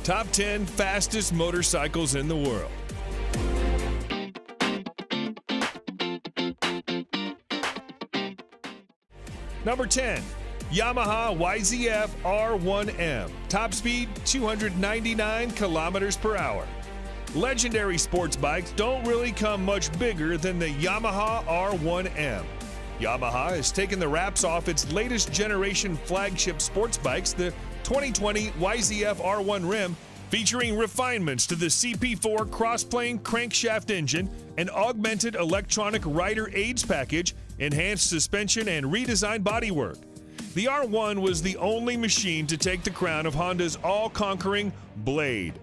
Top 10 fastest motorcycles in the world. Number 10, Yamaha YZF R1M. Top speed 299 kilometers per hour. Legendary sports bikes don't really come much bigger than the Yamaha R1M. Yamaha has taken the wraps off its latest generation flagship sports bikes, the 2020 YZF R1 Rim, featuring refinements to the CP4 crossplane crankshaft engine, an augmented electronic rider aids package, enhanced suspension, and redesigned bodywork. The R1 was the only machine to take the crown of Honda's all-conquering Blade.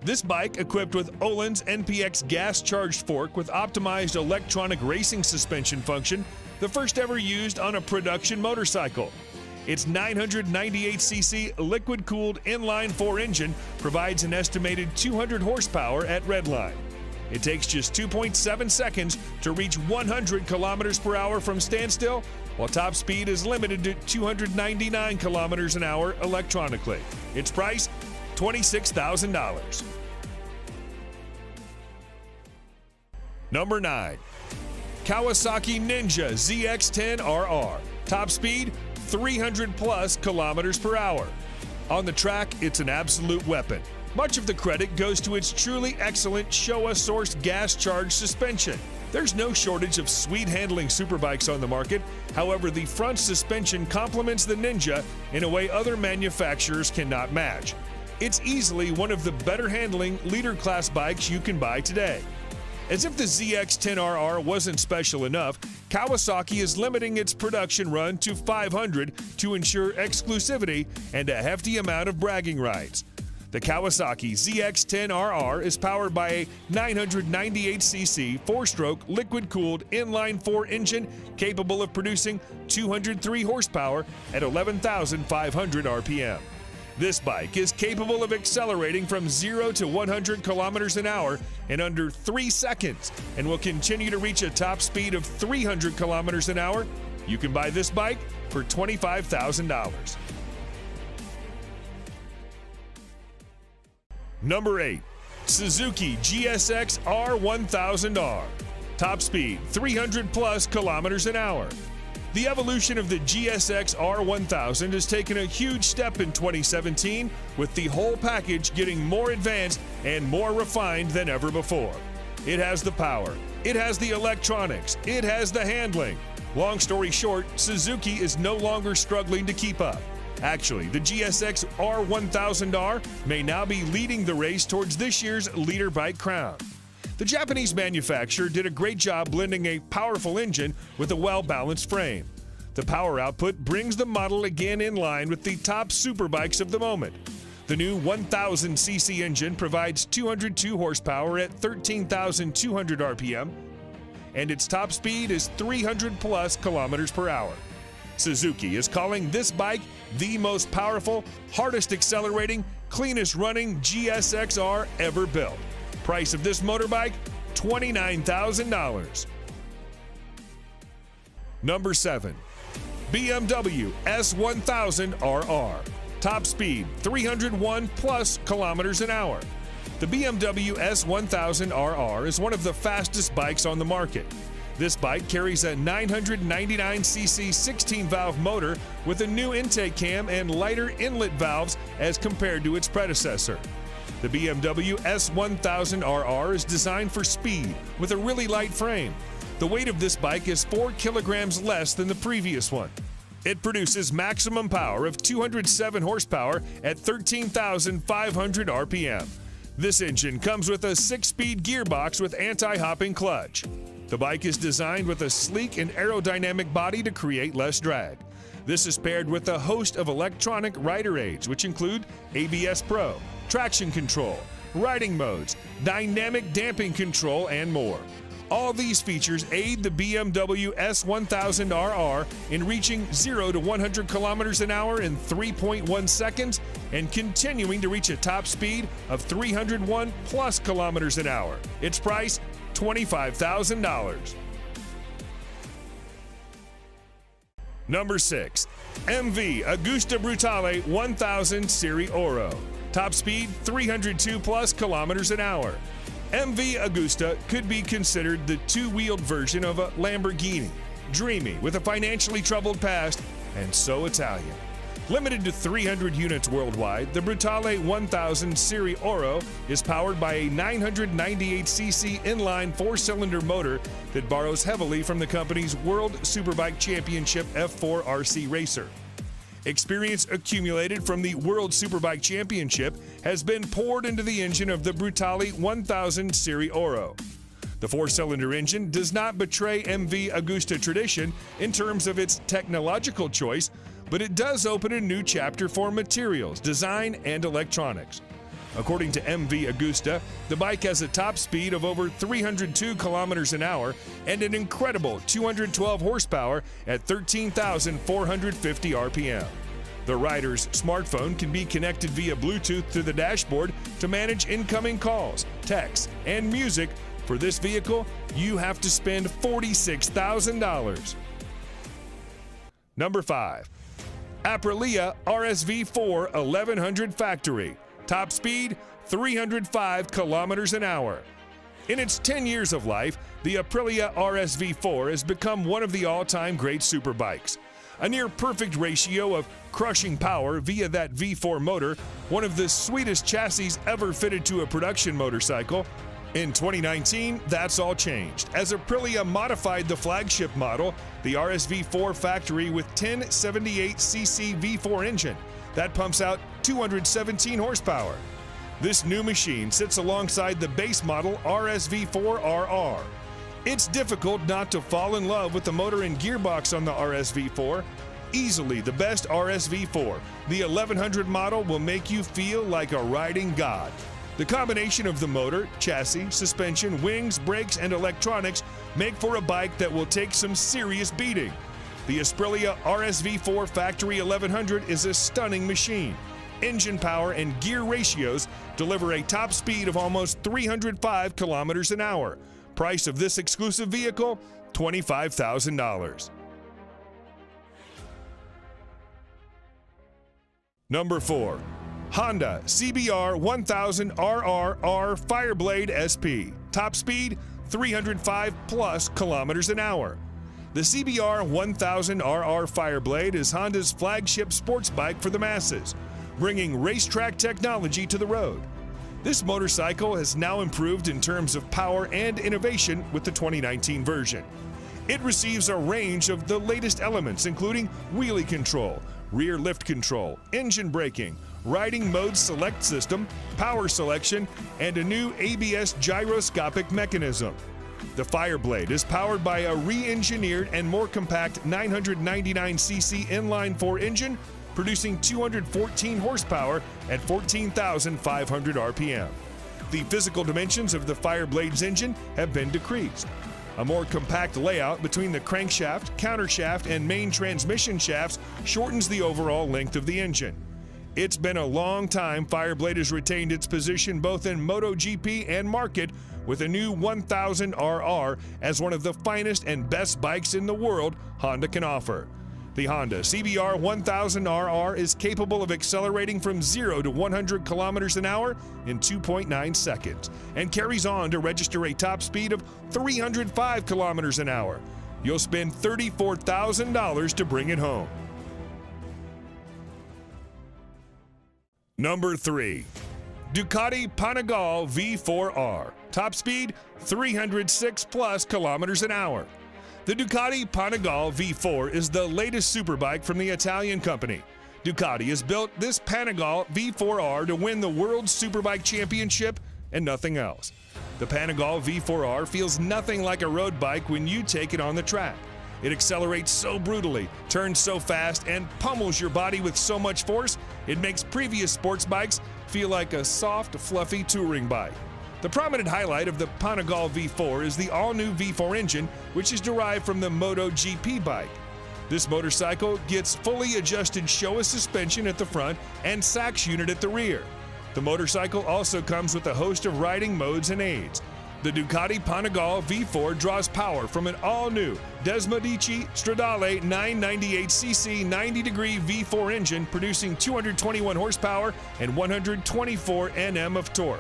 This bike, equipped with Öhlins NPX gas-charged fork with optimized electronic racing suspension function, the first ever used on a production motorcycle. Its 998cc liquid-cooled inline-4 engine provides an estimated 200 horsepower at redline. It takes just 2.7 seconds to reach 100 kilometers per hour from standstill, while top speed is limited to 299 kilometers an hour electronically. Its price, $26,000. Number 9, Kawasaki Ninja ZX-10RR. Top speed, 300 plus kilometers per hour. On the track, it's an absolute weapon. Much of the credit goes to its truly excellent Showa-sourced gas-charged suspension. There's no shortage of sweet-handling superbikes on the market. However, the front suspension complements the Ninja in a way other manufacturers cannot match. It's easily one of the better-handling leader-class bikes you can buy today. As if the ZX-10RR wasn't special enough, Kawasaki is limiting its production run to 500 to ensure exclusivity and a hefty amount of bragging rights. The Kawasaki ZX-10RR is powered by a 998cc 4-stroke liquid-cooled inline-4 engine capable of producing 203 horsepower at 11,500 RPM. This bike is capable of accelerating from 0 to 100 kilometers an hour in under 3 seconds and will continue to reach a top speed of 300 kilometers an hour. You can buy this bike for $25,000. Number 8, Suzuki GSX R1000R. Top speed 300 plus kilometers an hour. The evolution of the GSX R1000 has taken a huge step in 2017, with the whole package getting more advanced and more refined than ever before. It has the power, it has the electronics, it has the handling. Long story short, Suzuki is no longer struggling to keep up. Actually, the GSX R1000R may now be leading the race towards this year's leader bike crown. The Japanese manufacturer did a great job blending a powerful engine with a well-balanced frame. The power output brings the model again in line with the top superbikes of the moment. The new 1000cc engine provides 202 horsepower at 13,200 RPM, and its top speed is 300 plus kilometers per hour. Suzuki is calling this bike the most powerful, hardest accelerating, cleanest running GSX-R ever built. Price of this motorbike, $29,000. Number 7, BMW S1000RR. Top speed, 301 plus kilometers an hour. The BMW S1000RR is one of the fastest bikes on the market. This bike carries a 999cc 16-valve motor with a new intake cam and lighter inlet valves as compared to its predecessor. The BMW S1000RR is designed for speed with a really light frame. The weight of this bike is 4 kilograms less than the previous one. It produces maximum power of 207 horsepower at 13,500 RPM. This engine comes with a 6-speed gearbox with anti-hopping clutch. The bike is designed with a sleek and aerodynamic body to create less drag. This is paired with a host of electronic rider aids, which include ABS Pro, traction control, riding modes, dynamic damping control, and more. All these features aid the BMW S1000RR in reaching 0 to 100 kilometers an hour in 3.1 seconds and continuing to reach a top speed of 301 plus kilometers an hour. Its price, $25,000. Number 6, MV Agusta Brutale 1000 Serie Oro. Top speed, 302 plus kilometers an hour. MV Agusta could be considered the two-wheeled version of a Lamborghini. Dreamy, with a financially troubled past, and so Italian. Limited to 300 units worldwide, the Brutale 1000 Serie Oro is powered by a 998cc inline four-cylinder motor that borrows heavily from the company's World Superbike Championship F4 RC racer. Experience accumulated from the World Superbike Championship has been poured into the engine of the Brutale 1000 Serie Oro. The four-cylinder engine does not betray MV Agusta tradition in terms of its technological choice, but it does open a new chapter for materials, design, and electronics. According to MV Agusta, the bike has a top speed of over 302 kilometers an hour and an incredible 212 horsepower at 13,450 RPM. The rider's smartphone can be connected via Bluetooth to the dashboard to manage incoming calls, texts, and music. For this vehicle, you have to spend $46,000. Number 5. Aprilia RSV4 1100 Factory. Top speed, 305 kilometers an hour. In its 10 years of life, the Aprilia RSV4 has become one of the all-time great superbikes. A near-perfect ratio of crushing power via that V4 motor, one of the sweetest chassis ever fitted to a production motorcycle. In 2019, that's all changed, as Aprilia modified the flagship model, the RSV4 Factory, with 1078cc V4 engine that pumps out 217 horsepower. This new machine sits alongside the base model RSV4RR. It's difficult not to fall in love with the motor and gearbox on the RSV4. Easily the best RSV4, the 1100 model will make you feel like a riding god. The combination of the motor, chassis, suspension, wings, brakes, and electronics make for a bike that will take some serious beating. The Aprilia RSV4 Factory 1100 is a stunning machine. Engine power and gear ratios deliver a top speed of almost 305 kilometers an hour. Price of this exclusive vehicle, $25,000. Number 4. Honda CBR 1000RR Fireblade SP. Top speed, 305 plus kilometers an hour. The CBR 1000RR Fireblade is Honda's flagship sports bike for the masses, bringing racetrack technology to the road. This motorcycle has now improved in terms of power and innovation with the 2019 version. It receives a range of the latest elements, including wheelie control, rear lift control, engine braking, riding mode select system, power selection, and a new ABS gyroscopic mechanism. The Fireblade is powered by a re-engineered and more compact 999cc inline-4 engine, producing 214 horsepower at 14,500 RPM. The physical dimensions of the Fireblade's engine have been decreased. A more compact layout between the crankshaft, countershaft, and main transmission shafts shortens the overall length of the engine. It's been a long time Fireblade has retained its position both in MotoGP and market, with a new 1000RR as one of the finest and best bikes in the world Honda can offer. The Honda CBR 1000RR is capable of accelerating from 0 to 100 kilometers an hour in 2.9 seconds and carries on to register a top speed of 305 kilometers an hour. You'll spend $34,000 to bring it home. Number 3. Ducati Panigale V4R. Top speed, 306 plus kilometers an hour. The Ducati Panigale V4 is the latest superbike from the Italian company. Ducati has built this Panigale V4R to win the World Superbike Championship and nothing else. The Panigale V4R feels nothing like a road bike when you take it on the track. It accelerates so brutally, turns so fast, and pummels your body with so much force, it makes previous sports bikes feel like a soft, fluffy touring bike. The prominent highlight of the Panigale V4 is the all-new V4 engine, which is derived from the MotoGP bike. This motorcycle gets fully adjusted Showa suspension at the front and Sachs unit at the rear. The motorcycle also comes with a host of riding modes and aids. The Ducati Panigale V4 draws power from an all-new Desmodici Stradale 998cc 90-degree V4 engine producing 221 horsepower and 124 Nm of torque.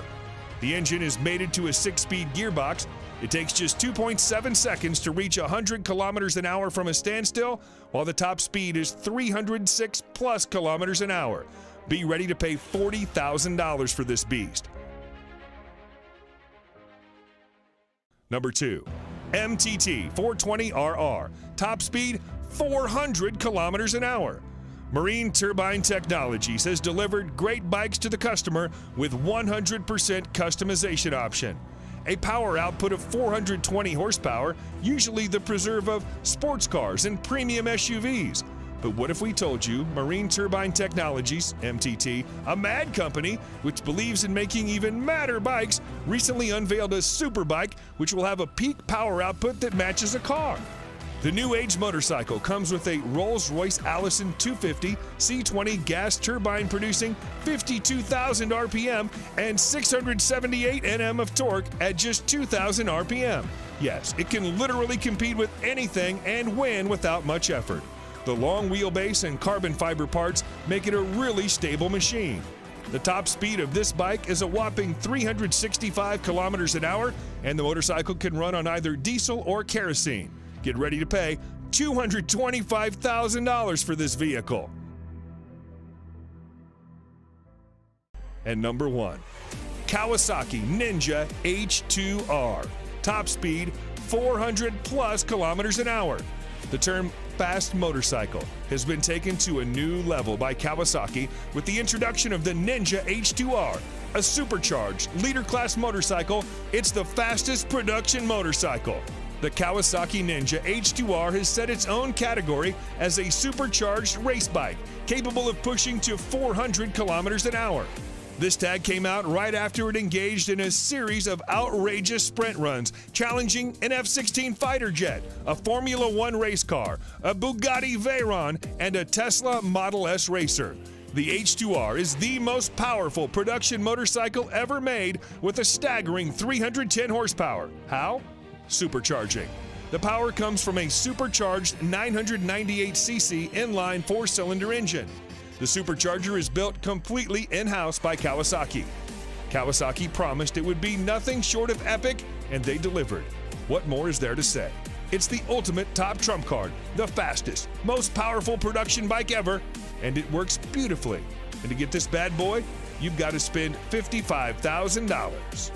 The engine is mated to a 6-speed gearbox. It takes just 2.7 seconds to reach 100 kilometers an hour from a standstill, while the top speed is 306 plus kilometers an hour. Be ready to pay $40,000 for this beast. Number 2, MTT 420RR, top speed 400 kilometers an hour. Marine Turbine Technologies has delivered great bikes to the customer with 100% customization option. A power output of 420 horsepower, usually the preserve of sports cars and premium SUVs. But what if we told you Marine Turbine Technologies, MTT, a mad company which believes in making even madder bikes, recently unveiled a super bike which will have a peak power output that matches a car. The new age motorcycle comes with a Rolls-Royce Allison 250 C20 gas turbine producing 52,000 RPM and 678 Nm of torque at just 2,000 RPM. Yes, it can literally compete with anything and win without much effort. The long wheelbase and carbon fiber parts make it a really stable machine. The top speed of this bike is a whopping 365 kilometers an hour, and the motorcycle can run on either diesel or kerosene. Get ready to pay $225,000 for this vehicle. And number 1, Kawasaki Ninja H2R. Top speed 400 plus kilometers an hour. The term fast motorcycle has been taken to a new level by Kawasaki with the introduction of the Ninja H2R, a supercharged leader class motorcycle. It's the fastest production motorcycle. The Kawasaki Ninja H2R has set its own category as a supercharged race bike, capable of pushing to 400 kilometers an hour. This tag came out right after it engaged in a series of outrageous sprint runs, challenging an F-16 fighter jet, a Formula One race car, a Bugatti Veyron, and a Tesla Model S racer. The H2R is the most powerful production motorcycle ever made with a staggering 310 horsepower. How? Supercharging. The power comes from a supercharged 998cc inline 4-cylinder engine. The supercharger is built completely in-house by Kawasaki. Kawasaki promised it would be nothing short of epic, and they delivered. What more is there to say? It's the ultimate top trump card, the fastest, most powerful production bike ever, and it works beautifully. And to get this bad boy, you've got to spend $55,000.